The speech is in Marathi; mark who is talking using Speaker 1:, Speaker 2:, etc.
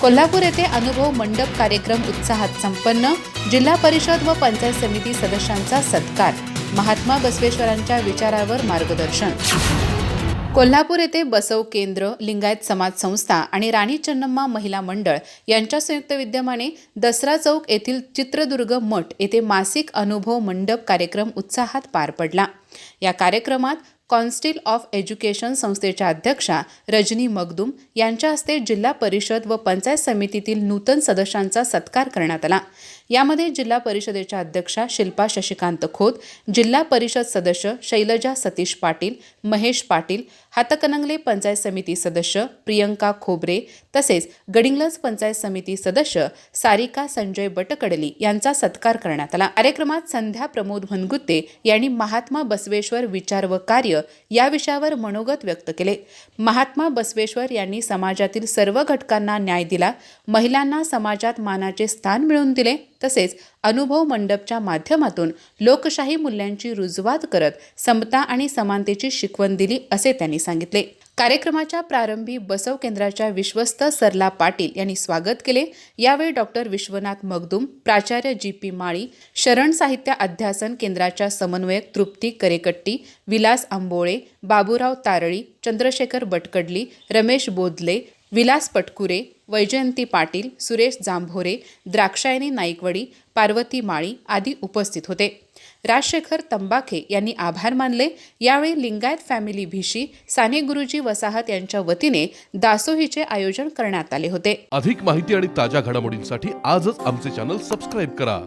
Speaker 1: कोल्हापूर येथे अनुभव मंडप कार्यक्रम उत्साहात संपन्न। जिल्हा परिषद व पंचायत समिती सदस्यांचा सत्कार। महात्मा बसवेश्वरांच्या विचारावर मार्गदर्शन। कोल्हापूर येथे बसव केंद्र, लिंगायत समाज संस्था आणि राणी चन्नम्मा महिला मंडळ यांच्या संयुक्त विद्यमाने दसरा चौक येथील चित्रदुर्ग मठ येथे मासिक अनुभव मंडप कार्यक्रम उत्साहात पार पडला। या कार्यक्रमात कॉन्स्टिल ऑफ एज्युकेशन संस्थेच्या अध्यक्षा रजनी मगदूम यांच्या हस्ते जिल्हा परिषद व पंचायत समितीतील नूतन सदस्यांचा सत्कार करण्यात आला। यामध्ये जिल्हा परिषदेच्या अध्यक्षा शिल्पा शशिकांत खोत, जिल्हा परिषद सदस्य शैलजा सतीश पाटील, महेश पाटील, हातकणंगले पंचायत समिती सदस्य प्रियंका खोबरे तसेच गडिंग्लज पंचायत समिती सदस्य सारिका संजय बटकडली यांचा सत्कार करण्यात आला। कार्यक्रमात संध्या प्रमोद भनगुत्ते यांनी महात्मा बसवेश्वर विचार व कार्य या विषयावर मनोगत व्यक्त केले। महात्मा बसवेश्वर यांनी समाजातील सर्व घटकांना न्याय दिला, महिलांना समाजात मानाचे स्थान मिळवून दिले, तसेच अनुभव मंडपच्या माध्यमातून लोकशाही मूल्यांची रुजवात करत समता आणि समानतेची शिकवण दिली असे त्यांनी सांगितले। कार्यक्रमाच्या प्रारंभी बसव केंद्राच्या विश्वस्त सरला पाटील यांनी स्वागत केले। यावेळी डॉक्टर विश्वनाथ मगदूम, प्राचार्य जी.पी. माळी, शरण साहित्य अध्यासन केंद्राच्या समन्वयक तृप्ती करेकट्टी, विलास आंबोळे, बाबूराव तारळी, चंद्रशेखर बटकडली, रमेश बोधले, विलास पटकुरे, वैजयंती पाटील, सुरेश जांभोरे, द्राक्षायणी नाईकवडी, पार्वती माळी आदी उपस्थित होते। राजशेखर तंबाखे यांनी आभार मानले। यावेळी लिंगायत फॅमिली भिशी, साने गुरुजी वसाहत यांच्या वतीने दासोहीचे आयोजन करण्यात आले होते।
Speaker 2: अधिक माहिती आणि ताज्या घडामोडींसाठी आजच आमचे चॅनल सबस्क्राइब करा।